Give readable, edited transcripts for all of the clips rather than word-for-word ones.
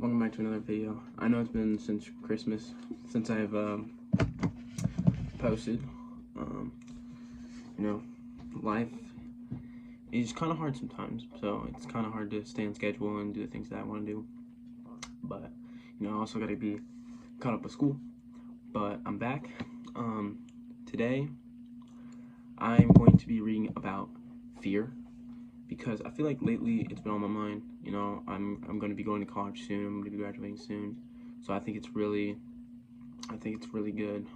Welcome back to another video. I know it's been since Christmas since I've posted. You know, life is kind of hard sometimes, so it's kind of hard to stay on schedule and do the things that I want to do. But you know, I also got to be caught up with school. But I'm back. Today I'm going to be reading about fear, because I feel like lately it's been on my mind. You know, I'm going to be going to college soon. I'm going to be graduating soon. So I think it's really good.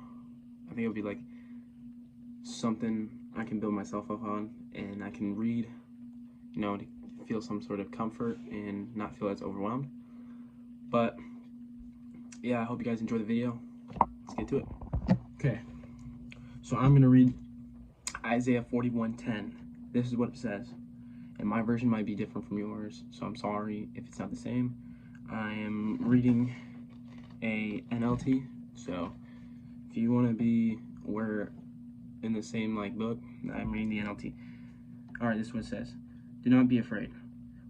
I think it'll be like something I can build myself up on, and I can read, you know, to feel some sort of comfort and not feel as overwhelmed. But yeah, I hope you guys enjoy the video. Let's get to it. Okay, so I'm going to read Isaiah 41:10. This is what it says. And my version might be different from yours, so I'm sorry if it's not the same. I am reading a NLT, so if you want to be in the same book, I'm reading the NLT. Alright, this is what it says. Do not be afraid,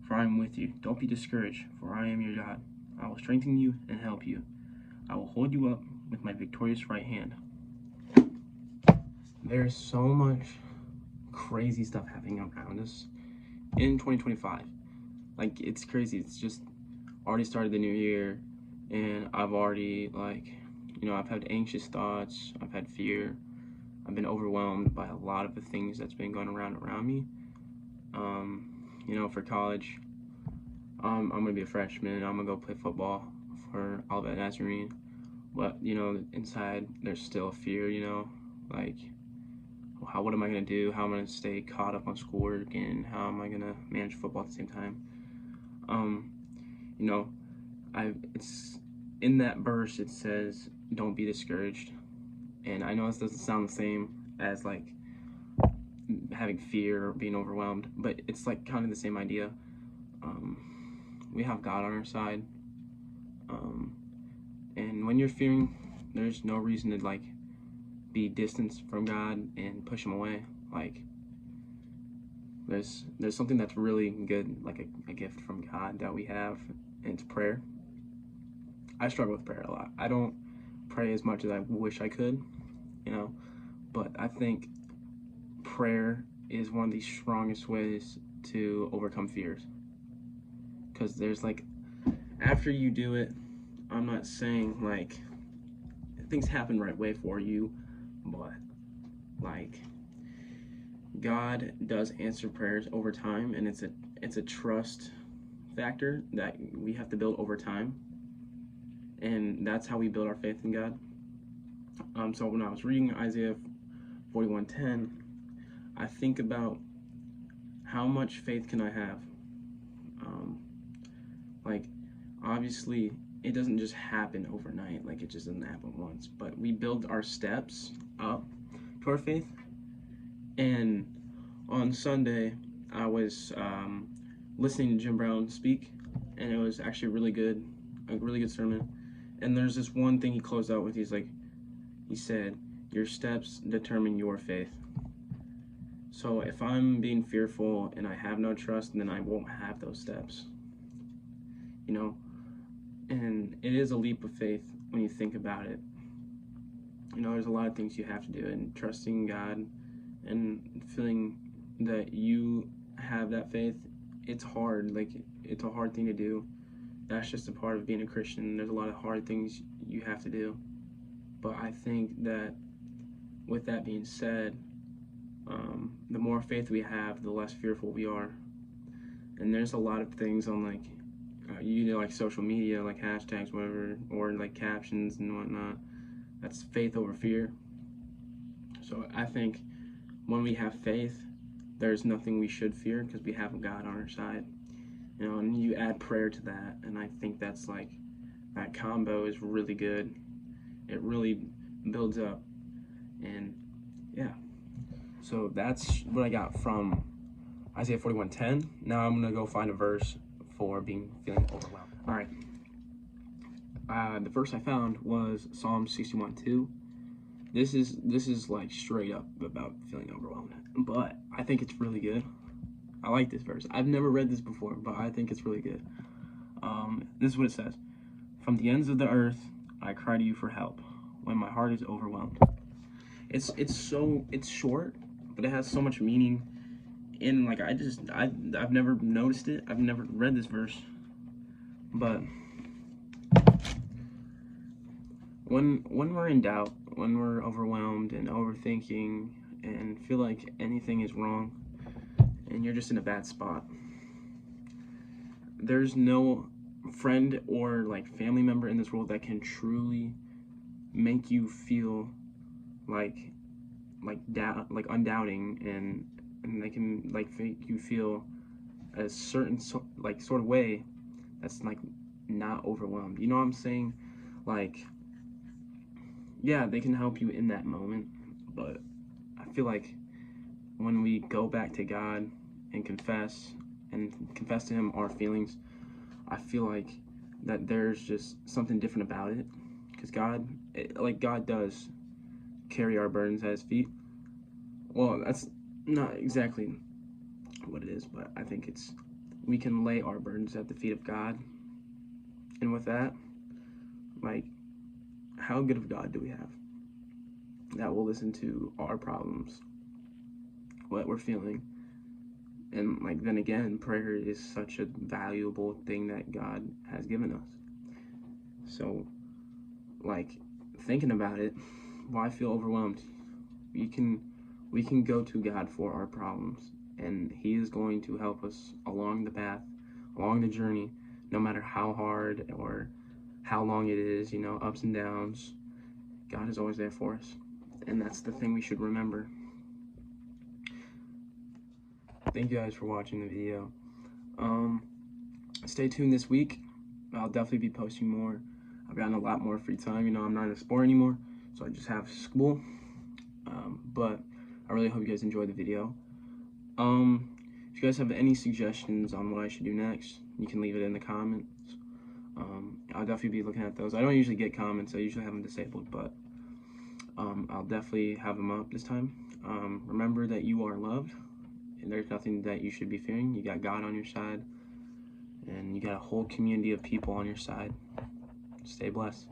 for I am with you. Don't be discouraged, for I am your God. I will strengthen you and help you. I will hold you up with my victorious right hand. There's so much crazy stuff happening around us in 2025. Like, it's crazy. It's just already started the new year, and I've already, I've had anxious thoughts, I've had fear, I've been overwhelmed by a lot of the things that's been going around me. You know, for college, I'm gonna be a freshman. I'm gonna go play football for Olivet Nazarene, but you know, inside there's still fear. You know, like, what am I going to do? How am I going to stay caught up on schoolwork, and how am I going to manage football at the same time? You know, it's in that verse, it says, don't be discouraged. And I know this doesn't sound the same as like having fear or being overwhelmed, but it's like kind of the same idea. We have God on our side. And when you're fearing, there's no reason to be distanced from God and push him away. Like, there's something that's really good, like a gift from God that we have, and it's prayer. I struggle with prayer a lot. I don't pray as much as I wish I could, you know, but I think prayer is one of the strongest ways to overcome fears, because there's after you do it, I'm not saying things happen right away for you, but God does answer prayers over time, and it's a trust factor that we have to build over time, and that's how we build our faith in God. So when I was reading Isaiah 41:10, I think about how much faith can I have. Obviously it doesn't just happen overnight, it just doesn't happen once, but we build our steps up to our faith. And on Sunday, I was listening to Jim Brown speak, and it was actually a really good sermon. And there's this one thing he closed out with. He said, your steps determine your faith. So if I'm being fearful and I have no trust, then I won't have those steps, you know. And it is a leap of faith when you think about it. You know, there's a lot of things you have to do, and trusting God and feeling that you have that faith, it's hard. It's a hard thing to do. That's just a part of being a Christian. There's a lot of hard things you have to do. But I think that with that being said, the more faith we have, the less fearful we are. And there's a lot of things on social media, hashtags, whatever, or captions and whatnot. That's faith over fear. So I think when we have faith, there's nothing we should fear, because we have God on our side. You know, and you add prayer to that, and I think that's that combo is really good. It really builds up, and yeah. So that's what I got from Isaiah 41:10. Now I'm gonna go find a verse for feeling overwhelmed. All right. The verse I found was Psalm 61:2. This is straight up about feeling overwhelmed, but I think it's really good. I like this verse. I've never read this before, but I think it's really good. This is what it says. From the ends of the earth, I cry to you for help when my heart is overwhelmed. It's short, but it has so much meaning. And like I've never noticed it. I've never read this verse, but when we're in doubt, when we're overwhelmed and overthinking and feel like anything is wrong and you're just in a bad spot, there's no friend or like family member in this world that can truly make you feel like undoubting, and they can like make you feel a certain sort of way that's like not overwhelmed. You know what I'm saying? Like, yeah, they can help you in that moment, but I feel like when we go back to God and confess to him our feelings, I feel like that there's just something different about it, because God does carry our burdens at his feet. Well, that's not exactly what it is, but I think we can lay our burdens at the feet of God, and with that, like, how good of a God do we have that will listen to our problems, what we're feeling? And like, then again, prayer is such a valuable thing that God has given us. So like, thinking about it, why feel overwhelmed? We can go to God for our problems, and he is going to help us along the path, along the journey, no matter how hard or how long it is, ups and downs. God is always there for us, and that's the thing we should remember. Thank you guys for watching the video. Stay tuned this week. I'll definitely be posting more. I've gotten a lot more free time. I'm not in a sport anymore, so I just have school. But I really hope you guys enjoyed the video. If you guys have any suggestions on what I should do next, you can leave it in the comments. I'll definitely be looking at those. I don't usually get comments. I usually have them disabled, but I'll definitely have them up this time. Remember that you are loved, and there's nothing that you should be fearing. You got God on your side, and you got a whole community of people on your side. Stay blessed.